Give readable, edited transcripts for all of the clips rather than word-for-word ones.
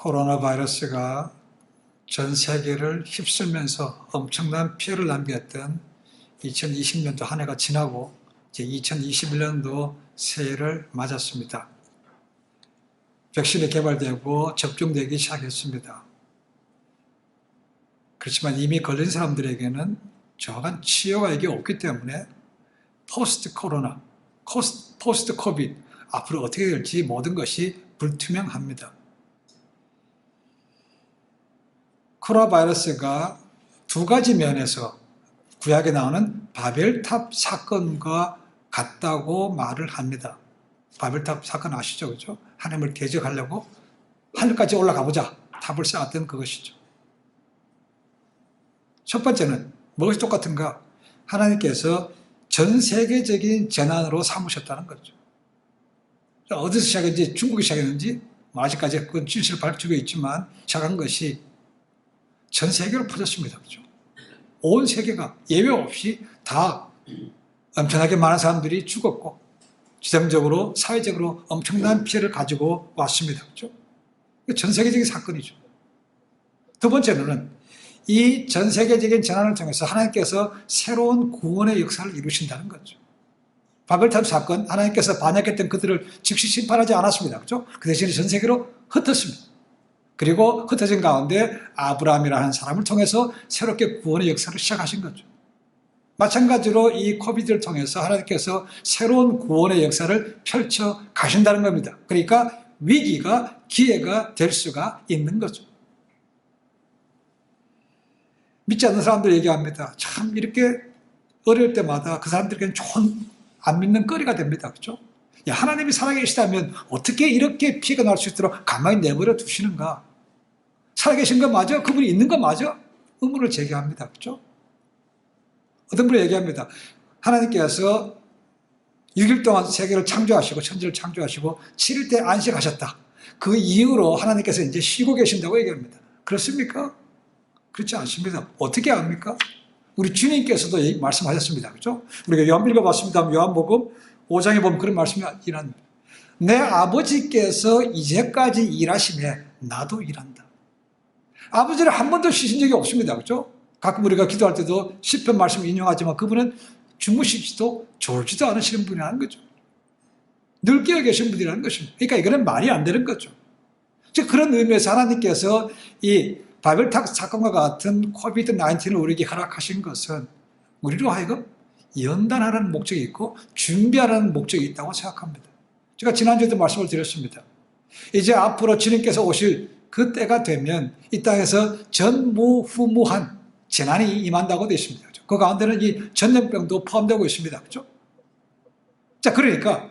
코로나 바이러스가 전 세계를 휩쓸면서 엄청난 피해를 남겼던 2020년도 한 해가 지나고 이제 2021년도 새해를 맞았습니다. 백신이 개발되고 접종되기 시작했습니다. 그렇지만 이미 걸린 사람들에게는 정확한 치료가 이게 없기 때문에 포스트 코로나, 포스트 코비드, 앞으로 어떻게 될지 모든 것이 불투명합니다. 코로나 바이러스가 두 가지 면에서 구약에 나오는 바벨탑 사건과 같다고 말을 합니다. 바벨탑 사건 아시죠? 그렇죠? 하나님을 대적하려고 하늘까지 올라가 보자. 탑을 쌓았던 그것이죠. 첫 번째는 무엇이 똑같은가? 하나님께서 전 세계적인 재난으로 삼으셨다는 거죠. 어디서 시작했는지, 중국이 시작했는지 아직까지 그건 진실을 밝히고 있지만 시작한 것이 전 세계로 퍼졌습니다. 그렇죠? 온 세계가 예외 없이 다 엄청나게 많은 사람들이 죽었고 지정적으로 사회적으로 엄청난 피해를 가지고 왔습니다. 그렇죠? 전 세계적인 사건이죠. 두 번째로는 이 전 세계적인 재난을 통해서 하나님께서 새로운 구원의 역사를 이루신다는 거죠. 바벨탑 사건, 하나님께서 반역했던 그들을 즉시 심판하지 않았습니다. 그렇죠? 그 대신에 전 세계로 흩었습니다. 그리고 흩어진 가운데 아브라함이라는 사람을 통해서 새롭게 구원의 역사를 시작하신 거죠. 마찬가지로 이 코비드를 통해서 하나님께서 새로운 구원의 역사를 펼쳐 가신다는 겁니다. 그러니까 위기가 기회가 될 수가 있는 거죠. 믿지 않는 사람들 얘기합니다. 참 이렇게 어려울 때마다 그 사람들에게는 좋은 안 믿는 거리가 됩니다. 그렇죠? 야, 하나님이 살아계시다면 어떻게 이렇게 피해가 날 수 있도록 가만히 내버려 두시는가? 살아계신 거 맞아? 그분이 있는 거 맞아? 의문을 제기합니다. 그렇죠? 어떤 분이 얘기합니다. 하나님께서 6일 동안 세계를 창조하시고 천지를 창조하시고 7일 때 안식하셨다. 그 이후로 하나님께서 이제 쉬고 계신다고 얘기합니다. 그렇습니까? 그렇지 않습니다. 어떻게 압니까? 우리 주님께서도 말씀하셨습니다. 그렇죠? 우리가 요한 읽어봤습니다. 요한복음 5장에 보면 그런 말씀이 일합니다. 내 아버지께서 이제까지 일하시며 나도 일한다. 아버지를 한 번도 쉬신 적이 없습니다. 그렇죠? 가끔 우리가 기도할 때도 시편 말씀을 인용하지만 그분은 주무시지도 졸지도 않으시는 분이라는 거죠. 늘 깨어 계신 분이라는 것입니다. 그러니까 이거는 말이 안 되는 거죠. 즉 그런 의미에서 하나님께서 이 바벨탑 사건과 같은 코비드-19을 우리에게 허락하신 것은 우리로 하여금 연단하라는 목적이 있고 준비하라는 목적이 있다고 생각합니다. 제가 지난주에도 말씀을 드렸습니다. 이제 앞으로 주님께서 오실 그 때가 되면 이 땅에서 전무후무한 재난이 임한다고 되어 있습니다. 그 가운데는 이 전염병도 포함되고 있습니다. 그렇죠? 자, 그러니까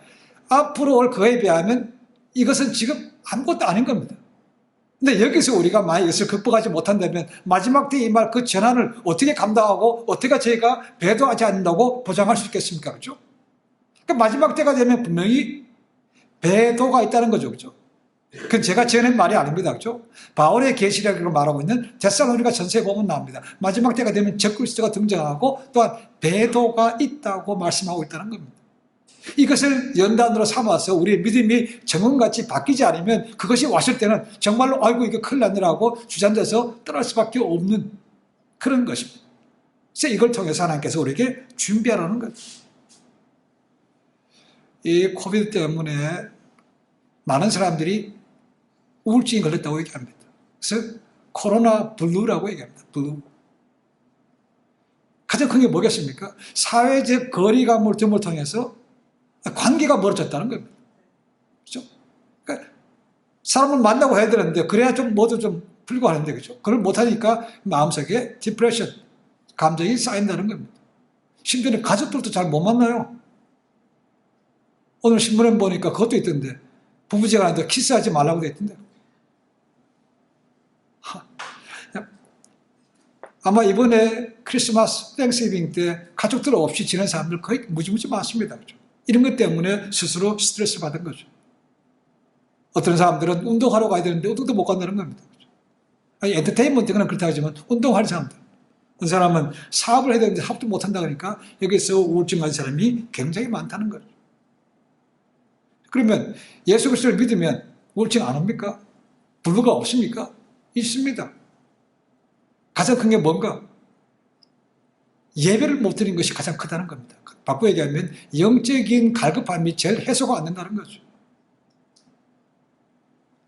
앞으로 올 그에 비하면 이것은 지금 아무것도 아닌 겁니다. 근데 여기서 우리가 만약 이것을 극복하지 못한다면 마지막 때에 임할 그 재난을 어떻게 감당하고 어떻게 저희가 배도하지 않는다고 보장할 수 있겠습니까? 그렇죠? 그러니까 마지막 때가 되면 분명히 배도가 있다는 거죠. 그렇죠? 그건 제가 지어낸 말이 아닙니다. 그렇죠? 바울의 계시라고 말하고 있는 데살로니가 전서에 보면 나옵니다. 마지막 때가 되면 적그리스도가 등장하고 또한 배도가 있다고 말씀하고 있다는 겁니다. 이것을 연단으로 삼아서 우리의 믿음이 정원같이 바뀌지 않으면 그것이 왔을 때는 정말로 아이고 이거 큰일 났느라고 주저앉아서 떠날 수밖에 없는 그런 것입니다. 그래서 이걸 통해서 하나님께서 우리에게 준비하라는 거죠. 이 코비드 때문에 많은 사람들이 우울증이 걸렸다고 얘기합니다. 그래서 코로나 블루라고 얘기합니다. 블루. 가장 큰 게 뭐겠습니까? 사회적 거리감을 통해서 관계가 멀어졌다는 겁니다. 그렇죠? 그러니까 사람을 만나고 해야 되는데 그래야 좀 모두 좀 풀고 하는데 그렇죠? 그걸 못하니까 마음속에 디프레션, 감정이 쌓인다는 겁니다. 심지어는 가족들도 잘 못 만나요. 오늘 신문에 보니까 그것도 있던데 부부지간에 키스하지 말라고 돼 있던데. 아마 이번에 크리스마스, 땡스기빙 때 가족들 없이 지낸 사람들 거의 무지무지 많습니다. 그렇죠? 이런 것 때문에 스스로 스트레스 받은 거죠. 어떤 사람들은 운동하러 가야 되는데 운동도 못 간다는 겁니다. 아니, 엔터테인먼트는 그렇다 하지만 운동하는 사람들. 어떤 사람은 사업을 해야 되는데 사업도 못 한다 그러니까 여기서 우울증 가진 사람이 굉장히 많다는 거죠. 그러면 예수 그리스도를 믿으면 우울증 안 옵니까? 불구가 없습니까? 있습니다. 가장 큰 게 뭔가? 예배를 못 드린 것이 가장 크다는 겁니다. 바꿔 얘기하면 영적인 갈급함이 제일 해소가 안 된다는 거죠.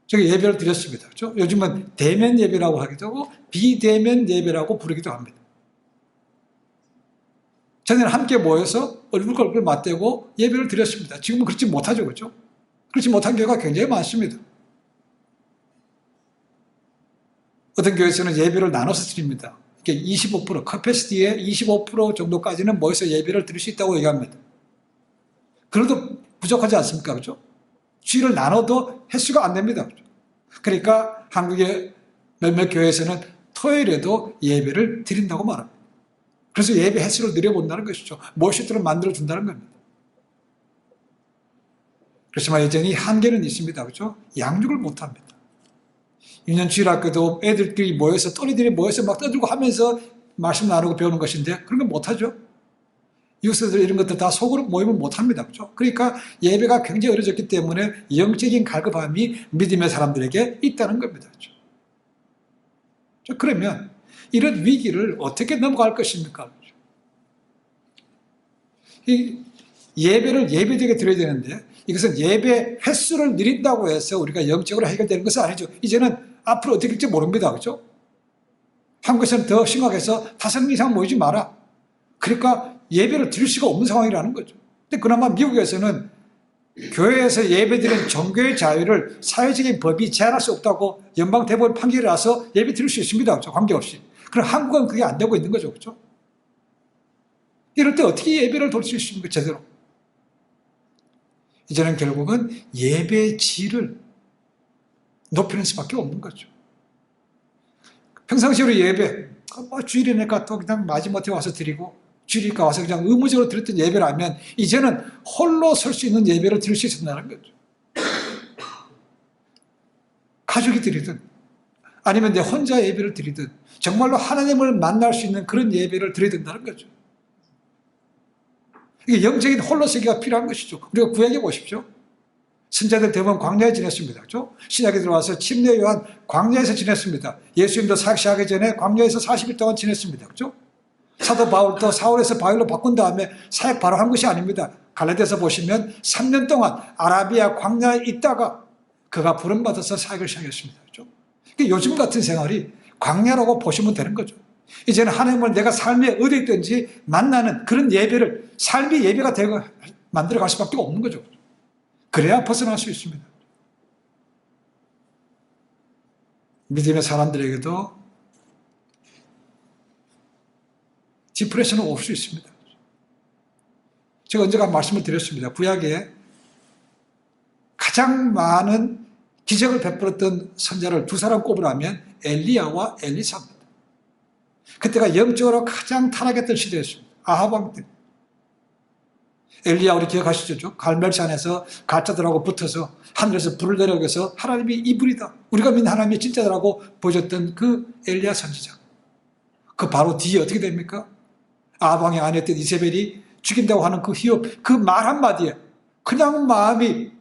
제가 예배를 드렸습니다. 그렇죠? 요즘은 대면 예배라고 하기도 하고 비대면 예배라고 부르기도 합니다. 전에는 함께 모여서 얼굴과 얼굴 맞대고 예배를 드렸습니다. 지금은 그렇지 못하죠. 그렇죠? 그렇지 못한 교회가 굉장히 많습니다. 어떤 교회에서는 예배를 나눠서 드립니다. 이게 25%, 커패시티의 25% 정도까지는 모여서 예배를 드릴 수 있다고 얘기합니다. 그래도 부족하지 않습니까? 그죠? 주일을 나눠도 횟수가 안 됩니다. 그죠? 그러니까 한국의 몇몇 교회에서는 토요일에도 예배를 드린다고 말합니다. 그래서 예배 횟수를 늘려본다는 것이죠. 모일 수 있도록 만들어준다는 겁니다. 그렇지만 여전히 한계는 있습니다. 그죠? 양육을 못합니다. 유년 주일학교도 애들끼리 모여서 또래들이 모여서 막 떠들고 하면서 말씀 나누고 배우는 것인데 그런 건 못하죠. 이웃들 이런 것들 다 속으로 모이면 못합니다. 그렇죠? 그러니까 예배가 굉장히 어려졌기 때문에 영적인 갈급함이 믿음의 사람들에게 있다는 겁니다. 그렇죠? 그러면 이런 위기를 어떻게 넘어갈 것입니까? 그렇죠? 이 예배를 예배되게 드려야 되는데 이것은 예배 횟수를 늘린다고 해서 우리가 영적으로 해결되는 것은 아니죠. 이제는 앞으로 어떻게 될지 모릅니다. 그렇죠? 한국에서는 더 심각해서 5명 이상 모이지 마라. 그러니까 예배를 드릴 수가 없는 상황이라는 거죠. 근데 그나마 미국에서는 교회에서 예배드리는 종교의 자유를 사회적인 법이 제한할 수 없다고 연방 대법원 판결이 나서 예배 드릴 수 있습니다. 그렇죠? 관계없이. 그럼 한국은 그게 안 되고 있는 거죠. 그렇죠? 이럴 때 어떻게 예배를 돌릴 수 있습니까? 제대로. 이제는 결국은 예배의 질을 높이는 수밖에 없는 거죠. 평상시로 예배, 주일이니까 또 그냥 마지못해 와서 드리고 주일이니까 와서 그냥 의무적으로 드렸던 예배라면 이제는 홀로 설 수 있는 예배를 드릴 수 있었다는 거죠. 가족이 드리든 아니면 내 혼자 예배를 드리든 정말로 하나님을 만날 수 있는 그런 예배를 드려야 된다는 거죠. 이게 영적인 홀로 서기가 필요한 것이죠. 우리가 구약에 보십시오. 선자들 대부분 광야에 지냈습니다. 그렇죠? 신약에 들어와서 침례 요한 광야에서 지냈습니다. 예수님도 사역하기 전에 광야에서 40일 동안 지냈습니다. 그렇죠? 사도 바울도 사울에서 바울로 바꾼 다음에 사역 바로 한 것이 아닙니다. 갈라디아서 보시면 3년 동안 아라비아 광야에 있다가 그가 부름받아서 사역을 시작했습니다. 그렇죠? 그러니까 요즘 같은 생활이 광야라고 보시면 되는 거죠. 이제는 하나님을 내가 삶에 어디에 있든지 만나는 그런 예배를 삶이 예배가 되고 만들어갈 수밖에 없는 거죠. 그래야 벗어날 수 있습니다. 믿음의 사람들에게도 디프레션은 올 수 있습니다. 제가 언젠가 말씀을 드렸습니다. 구약에 가장 많은 기적을 베풀었던 선자를 두 사람 꼽으라면 엘리야와 엘리사입니다. 그때가 영적으로 가장 타락했던 시대였습니다. 아합 왕 때. 엘리야 우리 기억하시죠? 갈멜산에서 가짜들하고 붙어서 하늘에서 불을 내려오면서 하나님이 이불이다. 우리가 믿는 하나님이 진짜라고 보여줬던 그 엘리야 선지자. 그 바로 뒤에 어떻게 됩니까? 아합 왕의 아내였던 이세벨이 죽인다고 하는 그 히업, 그 말 한마디에 그냥 마음이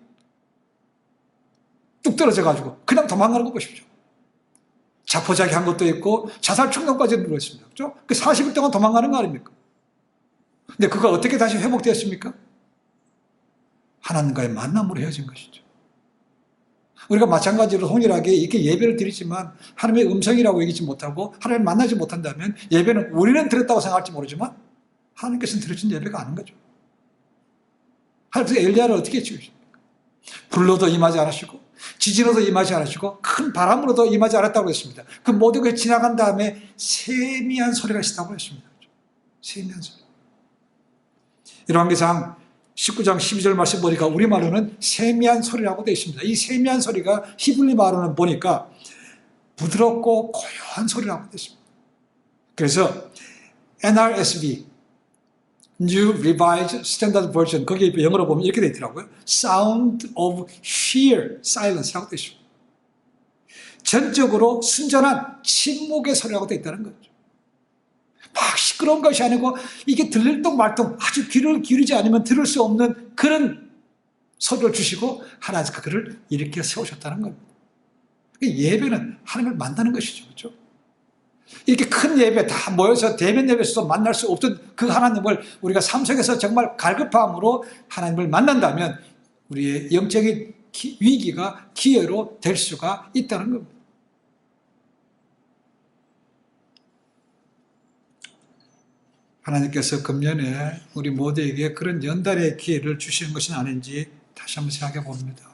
뚝 떨어져가지고 그냥 도망가는 거 보십시오. 자포자기 한 것도 있고 자살 충동까지 누렸습니다. 그렇죠? 그 40일 동안 도망가는 거 아닙니까? 근데 그가 어떻게 다시 회복되었습니까? 하나님과의 만남으로 헤어진 것이죠. 우리가 마찬가지로 동일하게 이렇게 예배를 드리지만 하나님의 음성이라고 얘기하지 못하고 하나님을 만나지 못한다면 예배는 우리는 드렸다고 생각할지 모르지만 하나님께서는 드려준 예배가 아닌 거죠. 하나님께서 엘리야를 어떻게 지으십니까? 불로도 임하지 않으시고 지진으로도 임하지 않으시고 큰 바람으로도 임하지 않았다고 했습니다. 그 모든 것이 지나간 다음에 세미한 소리가 있었다고 했습니다. 세미한 소리. 열왕기상 19장 12절 말씀 보니까 우리말로는 세미한 소리라고 되어 있습니다. 이 세미한 소리가 히브리 말로는 보니까 부드럽고 고요한 소리라고 되어 있습니다. 그래서 NRSV, New Revised Standard Version, 거기에 영어로 보면 이렇게 되어 있더라고요. Sound of sheer silence라고 되어 있습니다. 전적으로 순전한 침묵의 소리라고 되어 있다는 거죠. 막 시끄러운 것이 아니고 이게 들릴 동 말동 아주 귀를 기울이지 않으면 들을 수 없는 그런 소리를 주시고 하나님께서 그를 이렇게 세우셨다는 겁니다. 예배는 하나님을 만나는 것이죠. 그렇죠? 이렇게 큰 예배 다 모여서 대면 예배에서도 만날 수 없던 그 하나님을 우리가 삶 속에서 정말 갈급함으로 하나님을 만난다면 우리의 영적인 위기가 기회로 될 수가 있다는 겁니다. 하나님께서 금년에 우리 모두에게 그런 연달의 기회를 주시는 것은 아닌지 다시 한번 생각해 봅니다.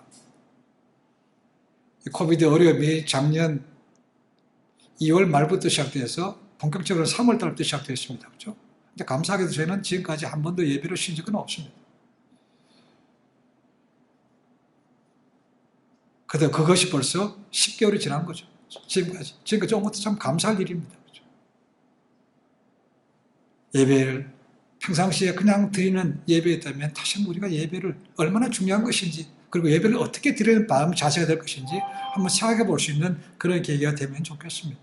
코비드 어려움이 작년 2월 말부터 시작돼서 본격적으로 3월 달부터 시작되었습니다. 그렇죠? 근데 감사하게도 저희는 지금까지 한 번도 예배를 쉰 적은 없습니다. 그런데 그것이 벌써 10개월이 지난 거죠. 지금까지 온 것도 참 감사할 일입니다. 그렇죠? 예배를 평상시에 그냥 드리는 예배였다면 다시 한번 우리가 예배를 얼마나 중요한 것인지, 그리고 예배를 어떻게 드리는 마음 자세가 될 것인지 한번 생각해 볼 수 있는 그런 계기가 되면 좋겠습니다.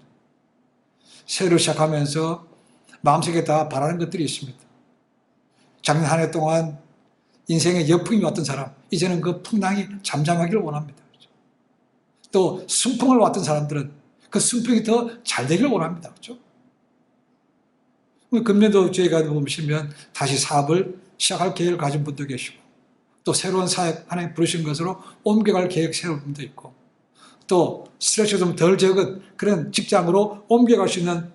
새해를 시작하면서 마음속에 다 바라는 것들이 있습니다. 작년 한 해 동안 인생의 역풍이 왔던 사람, 이제는 그 풍랑이 잠잠하기를 원합니다. 또 순풍을 왔던 사람들은 그 순풍이 더 잘 되기를 원합니다. 그렇죠? 금년도 저희가 보시면 다시 사업을 시작할 계획을 가진 분도 계시고, 또 새로운 사역 하나님 부르신 것으로 옮겨갈 계획 세운 분도 있고, 또 스트레스가 좀 덜 적은 그런 직장으로 옮겨갈 수 있는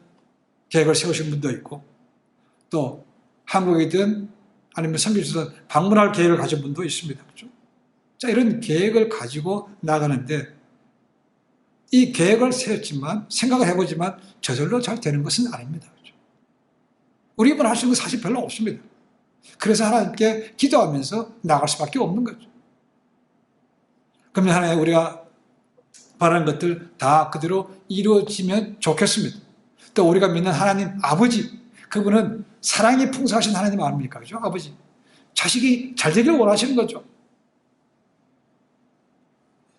계획을 세우신 분도 있고, 또 한국이든 아니면 선교지든 방문할 계획을 가진 분도 있습니다. 그렇죠? 자, 이런 계획을 가지고 나가는데 이 계획을 세웠지만, 생각을 해보지만 저절로 잘 되는 것은 아닙니다. 그렇죠? 우리 입은 할 수 있는 건 사실 별로 없습니다. 그래서 하나님께 기도하면서 나갈 수밖에 없는 거죠. 그러면 하나님 우리가 바라는 것들 다 그대로 이루어지면 좋겠습니다. 또 우리가 믿는 하나님 아버지, 그분은 사랑이 풍성하신 하나님 아닙니까? 그죠? 아버지. 자식이 잘 되기를 원하시는 거죠.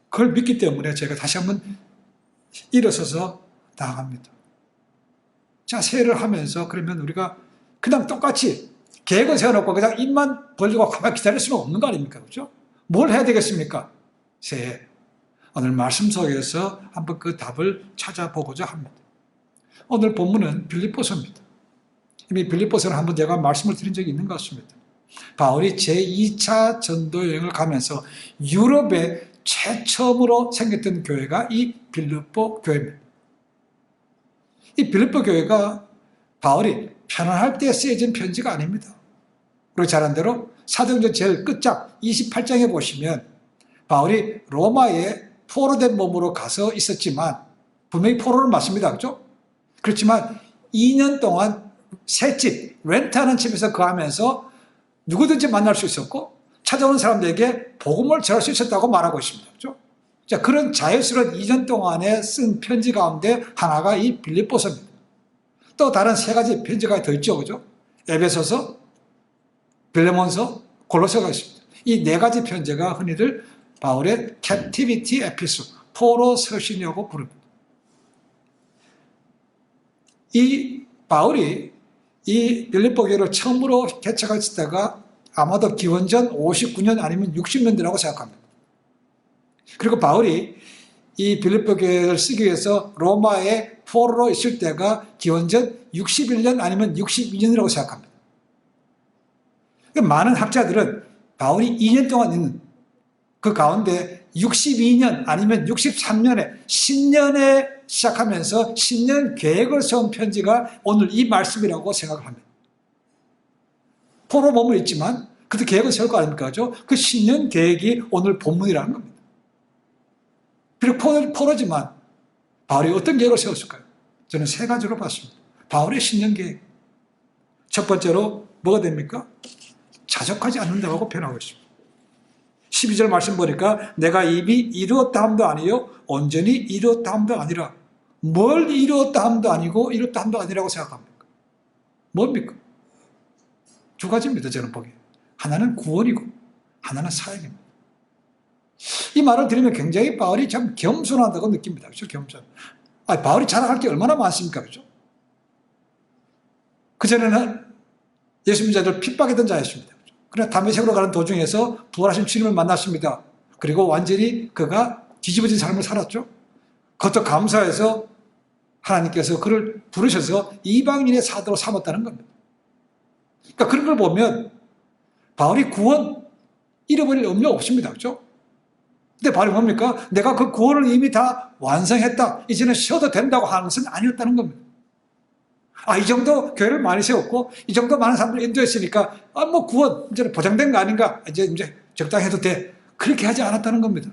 그걸 믿기 때문에 제가 다시 한번 일어서서 나아갑니다. 자, 새해를 하면서 그러면 우리가 그냥 똑같이 계획을 세워놓고 그냥 입만 벌리고 가만히 기다릴 수는 없는 거 아닙니까? 그죠? 뭘 해야 되겠습니까? 새해. 오늘 말씀 속에서 한번 그 답을 찾아보고자 합니다. 오늘 본문은 빌립보서입니다. 이미 빌립보서는 한번 제가 말씀을 드린 적이 있는 것 같습니다. 바울이 제2차 전도 여행을 가면서 유럽에 최초로 생겼던 교회가 이 빌립보 교회입니다. 이 빌립보 교회가 바울이 편안할 때 쓰여진 편지가 아닙니다. 그리고 잘 아는 대로 사도행전 제일 끝장 28장에 보시면 바울이 로마에 포로된 몸으로 가서 있었지만, 분명히 포로는 맞습니다. 그렇죠? 그렇지만 2년 동안 새 집, 렌트하는 집에서 거하면서 누구든지 만날 수 있었고 찾아오는 사람들에게 복음을 전할 수 있었다고 말하고 있습니다. 그렇죠? 자, 그런 자유스러운 2년 동안에 쓴 편지 가운데 하나가 이 빌립보서입니다. 또 다른 3가지 편지가 더 있죠. 그죠? 에베소서, 빌레몬서, 골로새가 있습니다. 이 4가지 편지가 흔히들 바울의 captivity epistle, 포로 서신이라고 부릅니다. 이 바울이 이 빌립보 교회를 처음으로 개척했을 때가 아마도 기원전 59년 아니면 60년대라고 생각합니다. 그리고 바울이 이 빌립보 교회를 쓰기 위해서 로마에 포로로 있을 때가 기원전 61년 아니면 62년이라고 생각합니다. 많은 학자들은 바울이 2년 동안 있는 그 가운데 62년 아니면 63년에 신년에 시작하면서 신년 계획을 세운 편지가 오늘 이 말씀이라고 생각을 합니다. 포로 몸을 있지만 그때 계획을 세울 거 아닙니까? 그죠? 그 신년 계획이 오늘 본문이라는 겁니다. 비록 포로지만 바울이 어떤 계획을 세웠을까요? 저는 3가지로 봤습니다. 바울의 신년 계획. 첫 번째로 뭐가 됩니까? 자족하지 않는다고 표현하고 있습니다. 12절 말씀 보니까 내가 이미 이루었다 함도 아니요 온전히 이루었다 함도 아니라, 뭘 이루었다 함도 아니고 이루었다 함도 아니라고 생각합니까? 뭡니까? 2가지입니다. 저는 보기에. 하나는 구원이고 하나는 사역입니다. 이 말을 들으면 굉장히 바울이 참 겸손하다고 느낍니다. 그렇죠? 겸손. 바울이 자랑할 게 얼마나 많습니까? 그렇죠? 그전에는 예수 믿는 자들 핍박했던 자였습니다. 그러나 다메섹으로 가는 도중에서 부활하신 주님을 만났습니다. 그리고 완전히 그가 뒤집어진 삶을 살았죠. 그것도 감사해서 하나님께서 그를 부르셔서 이방인의 사도로 삼았다는 겁니다. 그러니까 그런 걸 보면 바울이 구원 잃어버릴 염려 없습니다. 그렇죠? 근데 바울이 뭡니까? 내가 그 구원을 이미 다 완성했다. 이제는 쉬어도 된다고 하는 것은 아니었다는 겁니다. 이 정도 교회를 많이 세웠고, 이 정도 많은 사람들을 인도했으니까, 뭐 구원, 이제는 보장된 거 아닌가? 이제 적당해도 돼. 그렇게 하지 않았다는 겁니다.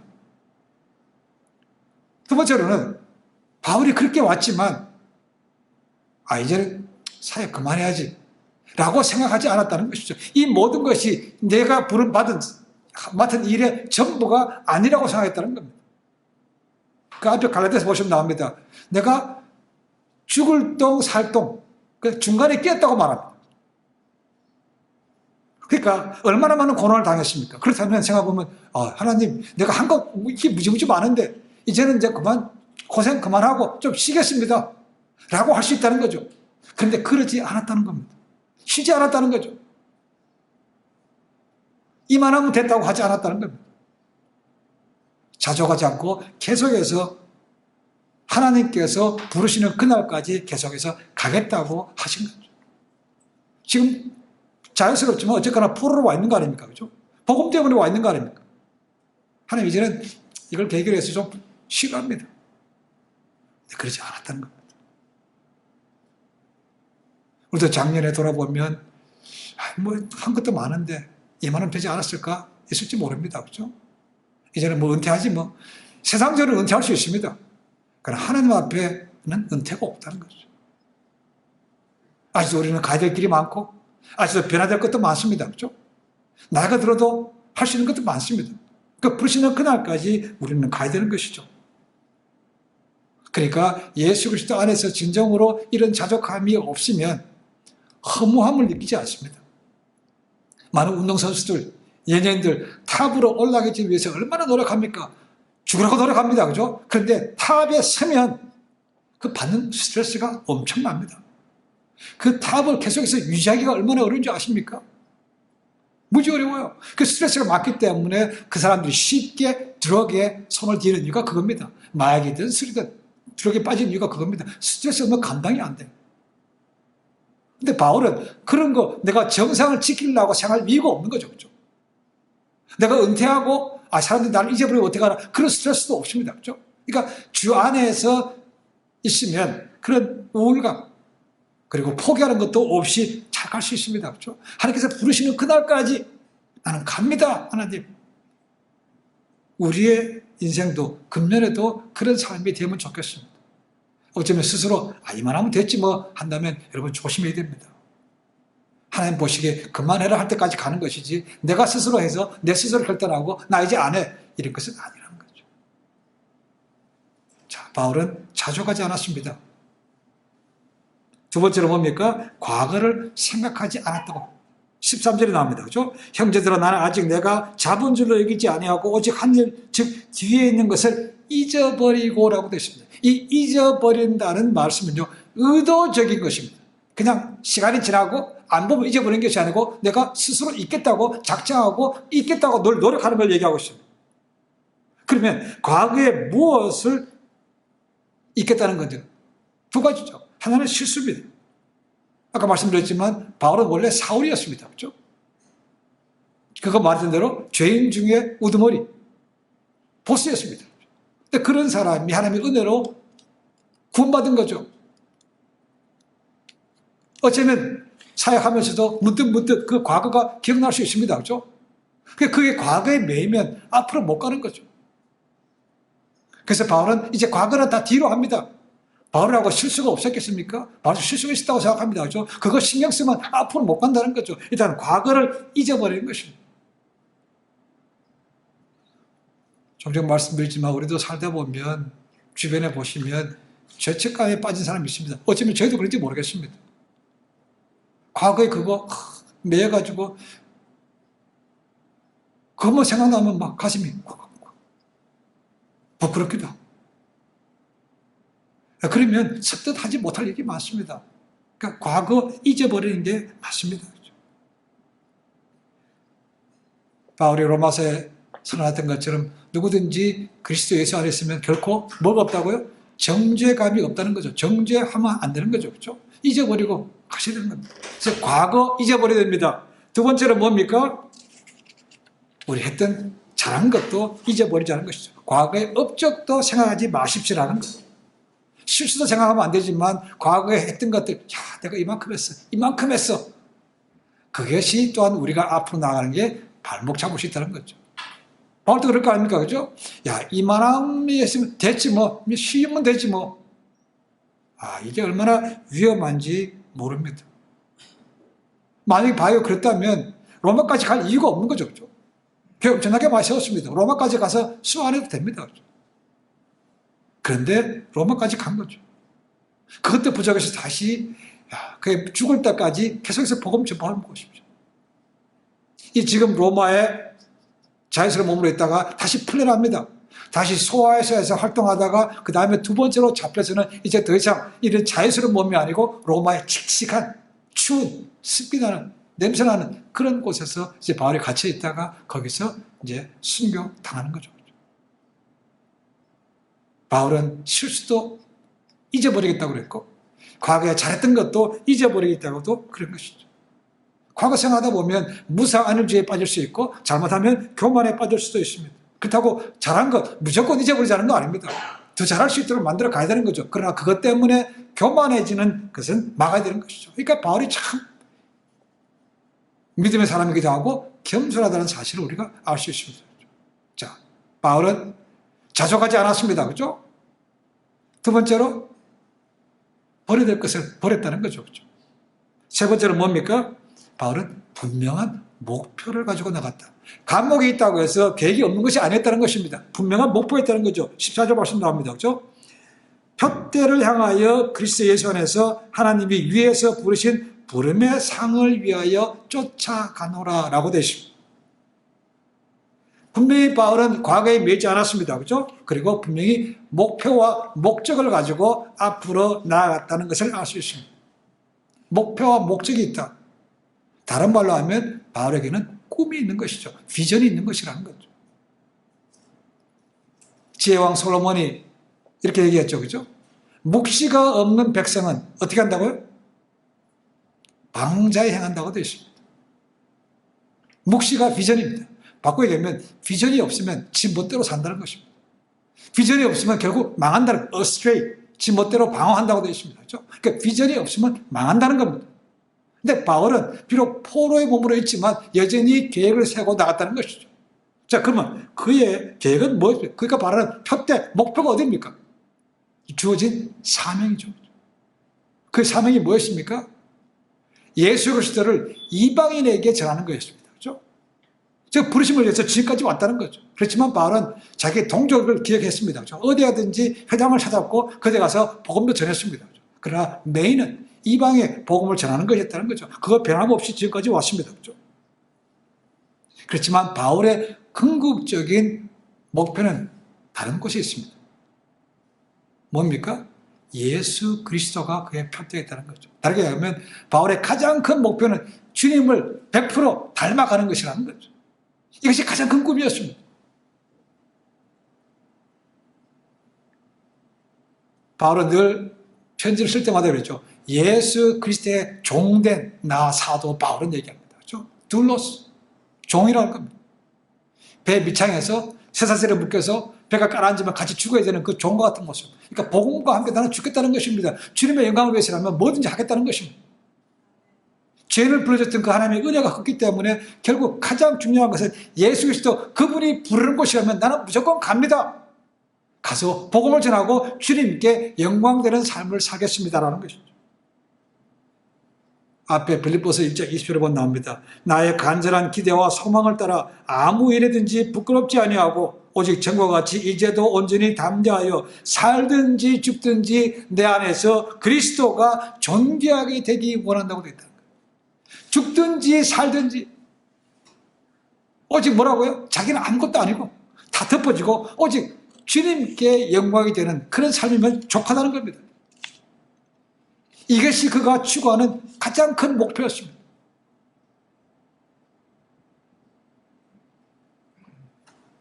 두 번째로는, 바울이 그렇게 왔지만, 이제는 사역 그만해야지. 라고 생각하지 않았다는 것이죠. 이 모든 것이 내가 맡은 일의 전부가 아니라고 생각했다는 겁니다. 그 앞에 갈라디아서 보시면 나옵니다. 내가 죽을 똥, 살 똥, 그 중간에 끼었다고 말합니다. 그러니까 얼마나 많은 고난을 당했습니까? 그렇다면 생각해보면 하나님 내가 한 거 이게 무지무지 많은데 이제는 이제 고생 그만하고 좀 쉬겠습니다. 라고 할 수 있다는 거죠. 그런데 그러지 않았다는 겁니다. 쉬지 않았다는 거죠. 이만하면 됐다고 하지 않았다는 겁니다. 자족하지 않고 계속해서 하나님께서 부르시는 그날까지 계속해서 가겠다고 하신 거죠. 지금 자연스럽지만 어쨌거나 포로로 와 있는 거 아닙니까? 그죠? 복음 때문에 와 있는 거 아닙니까? 하나님 이제는 이걸 계기로 해서 좀 싫어합니다. 그러지 않았다는 겁니다. 우리도 작년에 돌아보면 한 것도 많은데 이만은 되지 않았을까? 있을지 모릅니다. 그죠? 이제는 은퇴하지 세상적으로 은퇴할 수 있습니다. 그러나 하나님 앞에는 은퇴가 없다는 거죠. 아직도 우리는 가야 될 길이 많고 아직도 변화야 될 것도 많습니다. 그죠? 나이가 들어도 할 수 있는 것도 많습니다. 부르시는 그날까지 우리는 가야 되는 것이죠. 그러니까 예수 그리스도 안에서 진정으로 이런 자족함이 없으면 허무함을 느끼지 않습니다. 많은 운동선수들, 연예인들 탑으로 올라가기 위해서 얼마나 노력합니까? 죽으라고 노력합니다. 그죠? 그런데 탑에 서면 그 받는 스트레스가 엄청납니다. 그 탑을 계속해서 유지하기가 얼마나 어려운 줄 아십니까? 무지 어려워요. 그 스트레스가 많기 때문에 그 사람들이 쉽게 드럭에 손을 대는 이유가 그겁니다. 마약이든 술이든 드럭에 빠진 이유가 그겁니다. 스트레스가 감당이 안 돼요. 근데 바울은 그런 거 내가 정상을 지키려고 생각할 이유가 없는 거죠. 그렇죠? 내가 은퇴하고 사람들이 나를 잊어버리고 어떻게 하나 그런 스트레스도 없습니다. 그렇죠? 그러니까 주 안에서 있으면 그런 우울감 그리고 포기하는 것도 없이 잘 갈 수 있습니다. 그렇죠? 하나님께서 부르시는 그날까지 나는 갑니다. 하나님. 우리의 인생도 금년에도 그런 삶이 되면 좋겠습니다. 어쩌면 스스로 이만하면 됐지 한다면 여러분 조심해야 됩니다. 하나님 보시기에 그만해라 할 때까지 가는 것이지 내가 스스로 해서 내 스스로 결단하고 나 이제 안 해 이런 것은 아니라는 거죠. 자, 바울은 자족하지 않았습니다. 두 번째로 뭡니까? 과거를 생각하지 않았다고 13절에 나옵니다. 그렇죠? 형제들아 나는 아직 내가 잡은 줄로 여기지 아니하고 오직 한 일 즉 뒤에 있는 것을 잊어버리고라고 되어 있습니다. 이 잊어버린다는 말씀은요 의도적인 것입니다. 그냥 시간이 지나고 안 보면 잊어버린 것이 아니고 내가 스스로 잊겠다고 작정하고 잊겠다고 노력하는 걸 얘기하고 있습니다. 그러면 과거에 무엇을 잊겠다는 건지 두 가지죠. 하나는 실수입니다. 아까 말씀드렸지만 바울은 원래 사울이었습니다. 그렇죠? 그거 말했던 대로 죄인 중에 우두머리 보스였습니다. 근데 그런 사람이 하나님의 은혜로 구원받은 거죠. 어쩌면 사역하면서도 문득문득 그 과거가 기억날 수 있습니다. 그렇죠? 그게 과거에 매이면 앞으로 못 가는 거죠. 그래서 바울은 이제 과거는 다 뒤로 합니다. 바울하고 실수가 없었겠습니까? 바울 실수가 있었다고 생각합니다. 그렇죠? 그거 신경 쓰면 앞으로 못 간다는 거죠. 일단 과거를 잊어버리는 것입니다. 종종 말씀드리지만 우리도 살다 보면 주변에 보시면 죄책감에 빠진 사람이 있습니다. 어쩌면 저희도 그런지 모르겠습니다. 과거에 그거 매여가지고 그것만 생각나면 막 가슴이 부끄럽기도 하고 그러면 섭득하지 못할 일이 많습니다. 그러니까 과거 잊어버리는 게 맞습니다. 바울이 로마서에 선언했던 것처럼 누구든지 그리스도 예수 안에 있으면 결코 뭐가 없다고요? 정죄감이 없다는 거죠. 정죄하면 안 되는 거죠. 그렇죠? 잊어버리고 가셔야 되는 겁니다. 그래서 과거 잊어버려야 됩니다. 두 번째로 뭡니까? 우리 했던 잘한 것도 잊어버리자는 것이죠. 과거의 업적도 생각하지 마십시오라는 거죠. 실수도 생각하면 안 되지만 과거에 했던 것들, 야, 내가 이만큼 했어. 이만큼 했어. 그것이 또한 우리가 앞으로 나가는 게 발목 잡을 수 있다는 거죠. 바울도 그럴 거 아닙니까? 그죠? 야, 이만함이 했으면 됐지 뭐. 쉬면 되지 뭐. 아, 이게 얼마나 위험한지 모릅니다. 만약에 바요 그랬다면 로마까지 갈 이유가 없는 거죠. 그죠? 교회 엄청나게 많이 세웠습니다. 로마까지 가서 수호 안 해도 됩니다. 그죠? 그런데 로마까지 간 거죠. 그것도 부족해서 다시 그 죽을 때까지 계속해서 복음 전파하는 것입니다. 이 지금 로마에 자연스러운 몸으로 있다가 다시 풀려납니다. 다시 소아에서 활동하다가 그 다음에 두 번째로 잡혀서는 이제 더 이상 이런 자연스러운 몸이 아니고 로마의 칙칙한 추운 습기나는 냄새나는 그런 곳에서 이제 바울이 갇혀 있다가 거기서 이제 순교 당하는 거죠. 바울은 실수도 잊어버리겠다고 그랬고 과거에 잘했던 것도 잊어버리겠다고도 그런 것이죠. 과거 생각하다 보면 무사안일주의에 빠질 수 있고 잘못하면 교만에 빠질 수도 있습니다. 그렇다고 잘한 것 무조건 잊어버리자는 거 아닙니다. 더 잘할 수 있도록 만들어 가야 되는 거죠. 그러나 그것 때문에 교만해지는 것은 막아야 되는 것이죠. 그러니까 바울이 참 믿음의 사람이기도 하고 겸손하다는 사실을 우리가 알 수 있습니다. 자, 바울은 자족하지 않았습니다. 그죠? 두 번째로 버려야 될 것을 버렸다는 거죠. 그죠? 세 번째로 뭡니까? 바울은 분명한 목표를 가지고 나갔다. 감옥에 있다고 해서 계획이 없는 것이 아니었다는 것입니다. 분명한 목표였다는 거죠. 14절 말씀 나옵니다. 그죠? 표대를 향하여 그리스도 예수 안에서 하나님이 위에서 부르신 부름의 상을 위하여 쫓아가노라 라고 되어 있습니다. 분명히 바울은 과거에 매지 않았습니다. 그죠? 그리고 분명히 목표와 목적을 가지고 앞으로 나아갔다는 것을 알 수 있습니다. 목표와 목적이 있다. 다른 말로 하면 바울에게는 꿈이 있는 것이죠. 비전이 있는 것이라는 거죠. 지혜왕 솔로몬이 이렇게 얘기했죠. 그죠? 묵시가 없는 백성은 어떻게 한다고요? 방자에 행한다고 되어 있습니다. 묵시가 비전입니다. 바꾸게 되면 비전이 없으면 지 멋대로 산다는 것입니다. 비전이 없으면 결국 망한다는 astray, 지 멋대로 방황한다고 되어 있습니다. 그렇죠? 그러니까 비전이 없으면 망한다는 겁니다. 근데 바울은 비록 포로의 몸으로 있지만 여전히 계획을 세우고 나갔다는 것이죠. 자, 그러면 그의 계획은 무엇입니까? 그러니까 바울은 표대, 목표가 어디입니까? 주어진 사명이죠. 그 사명이 무엇입니까? 예수 그리스도를 이방인에게 전하는 것이었습니다. 그렇죠? 즉 부르심을 위해서 지금까지 왔다는 거죠. 그렇지만 바울은 자기 동족을 기억했습니다. 그렇죠? 어디 가든지 회당을 찾았고 그데 가서 복음도 전했습니다. 그렇죠? 그러나 메인은 이방에 복음을 전하는 것이었다는 거죠. 그거 변함없이 지금까지 왔습니다. 그렇죠? 그렇지만 바울의 궁극적인 목표는 다른 곳에 있습니다. 뭡니까? 예수 그리스도가 그의 표대에 있다는 거죠. 다르게 하면 바울의 가장 큰 목표는 주님을 100% 닮아가는 것이라는 거죠. 이것이 가장 큰 꿈이었습니다. 바울은 늘 편지를 쓸 때마다 그랬죠. 예수 그리스도의 종된 나 사도 바울은 얘기합니다. 그렇죠? 둘로스, 종이라는 겁니다. 배 밑창에서 쇠사슬에 묶여서 배가 가라앉으면 같이 죽어야 되는 그 종과 같은 모습. 그러니까 복음과 함께 나는 죽겠다는 것입니다. 주님의 영광을 위해서라면 뭐든지 하겠다는 것입니다. 죄를 불러줬던 그 하나님의 은혜가 컸기 때문에 결국 가장 중요한 것은 예수 그리스도 그분이 부르는 곳이라면 나는 무조건 갑니다. 가서 복음을 전하고 주님께 영광되는 삶을 살겠습니다라는 것이죠. 앞에 빌립보서 1장 20절에 보면 나옵니다. 나의 간절한 기대와 소망을 따라 아무 일에든지 부끄럽지 아니하고 오직 전과 같이 이제도 온전히 담대하여 살든지 죽든지 내 안에서 그리스도가 존귀하게 되기 원한다고 되어 있다. 죽든지 살든지 오직 뭐라고요? 자기는 아무것도 아니고 다 덮어지고 오직 주님께 영광이 되는 그런 삶이면 족하다는 겁니다. 이것이 그가 추구하는 가장 큰 목표였습니다.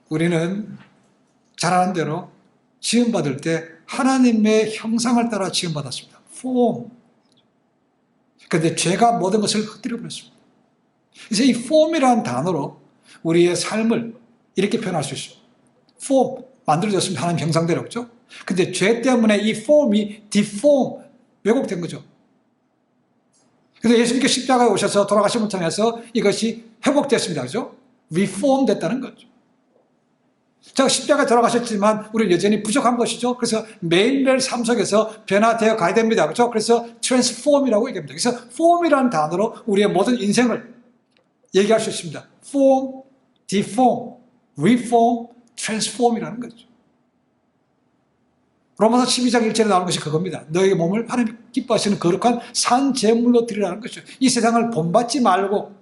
우리는 잘 아는 대로 시험받을 때 하나님의 형상을 따라 지음받았습니다. form. 그런데 죄가 모든 것을 흩뜨려 버렸습니다. 그래서 이 form이라는 단어로 우리의 삶을 이렇게 표현할 수 있어요. form, 만들어졌습니다. 하나님 형상대로, 그죠? 근데 죄 때문에 이 form이 deform, 왜곡된 거죠. 그래서 예수님께 십자가에 오셔서 돌아가심을 통해서 이것이 회복됐습니다. 그죠? reform 됐다는 거죠. 자, 십자가에 돌아가셨지만 우리는 여전히 부족한 것이죠. 그래서 매일매일 삶 속에서 변화되어 가야 됩니다. 그죠? 그래서 transform이라고 얘기합니다. 그래서 form이라는 단어로 우리의 모든 인생을 얘기할 수 있습니다. form, deform, reform, transform이라는 거죠. 로마서 12장 1절에 나오는 것이 그겁니다. 너희의 몸을 하나님 기뻐하시는 거룩한 산 제물로 드리라는 것이죠. 이 세상을 본받지 말고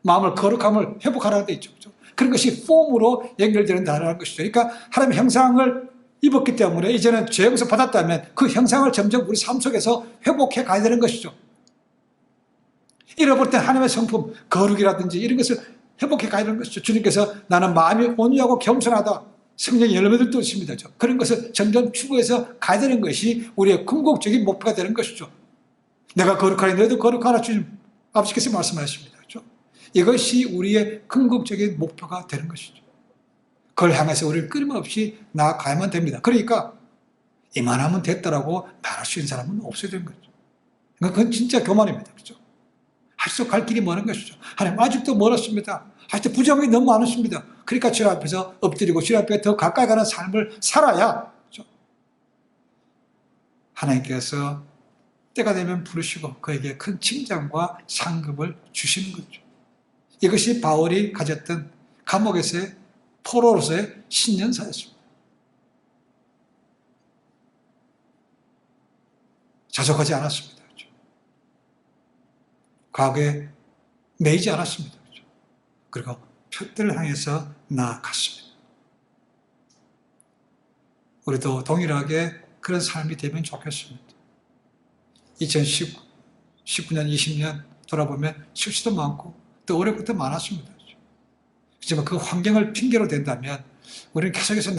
마음을 거룩함을 회복하라는 데 있죠. 그렇죠? 그런 것이 폼으로 연결되는 단어라는 것이죠. 그러니까 하나님의 형상을 입었기 때문에 이제는 죄 용서 받았다면 그 형상을 점점 우리 삶 속에서 회복해 가야 되는 것이죠. 잃어버릴 때 하나님의 성품, 거룩이라든지 이런 것을 회복해 가야 되는 것이죠. 주님께서 나는 마음이 온유하고 겸손하다. 성령의 열매들도 있습니다. 그런 것을 점점 추구해서 가야 되는 것이 우리의 궁극적인 목표가 되는 것이죠. 내가 거룩하니 너희도 거룩하라 주님 아버지께서 말씀하십니다. 그렇죠? 이것이 우리의 궁극적인 목표가 되는 것이죠. 그걸 향해서 우리를 끊임없이 나아가야만 됩니다. 그러니까 이만하면 됐다라고 말할 수 있는 사람은 없어야 되는 거죠. 그건 진짜 교만입니다. 그렇죠? 아직도 갈 길이 먼 것이죠. 하나님 아직도 멀었습니다. 아직도 부정이 너무 많으십니다. 그러니까 주님 앞에서 엎드리고 주님 앞에 더 가까이 가는 삶을 살아야 그렇죠? 하나님께서 때가 되면 부르시고 그에게 큰 칭찬과 상급을 주시는 거죠. 이것이 바울이 가졌던 감옥에서의 포로로서의 신년사였습니다. 자족하지 않았습니다. 그렇죠? 과거에 매이지 않았습니다. 그렇죠? 그리고 표대를 향해서 나아갔습니다. 우리도 동일하게 그런 삶이 되면 좋겠습니다. 2019년, 20년 돌아보면 실수도 많고 또 어려운 것도 많았습니다. 하지만 그 환경을 핑계로 댄다면 우리는 계속해서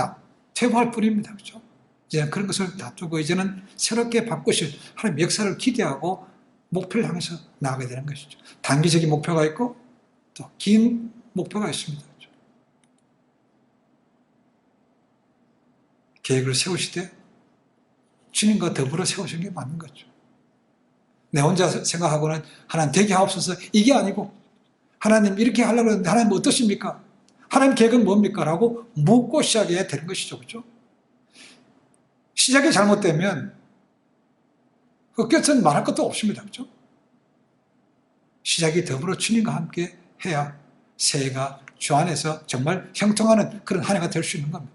퇴보할 뿐입니다. 그렇죠? 이제 그런 것을 놔두고 이제는 새롭게 바꾸실 하나님 역사를 기대하고 목표를 향해서 나아가게 되는 것이죠. 단기적인 목표가 있고 또 긴 목표가 있습니다. 그렇죠? 계획을 세우시되 주님과 더불어 세우시는 게 맞는 거죠. 내 혼자 생각하고는 하나님 되게 하옵소서 이게 아니고 하나님 이렇게 하려고 했는데 하나님 어떠십니까? 하나님 계획은 뭡니까? 라고 묻고 시작해야 되는 것이죠. 그렇죠? 시작이 잘못되면 그 끝은 말할 것도 없습니다. 그렇죠? 시작이 더불어 주님과 함께 해야 새해가 주 안에서 정말 형통하는 그런 한 해가 될 수 있는 겁니다.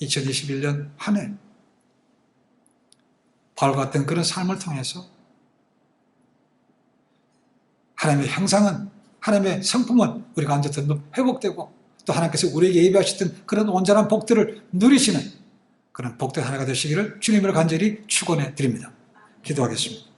2021년 한 해 바울과 같은 그런 삶을 통해서 하나님의 형상은 하나님의 성품은 우리가 언제든 회복되고 또 하나님께서 우리에게 예비하셨던 그런 온전한 복들을 누리시는 그런 복된 한 해가 되시기를 주님으로 간절히 축원해 드립니다. 기도하겠습니다.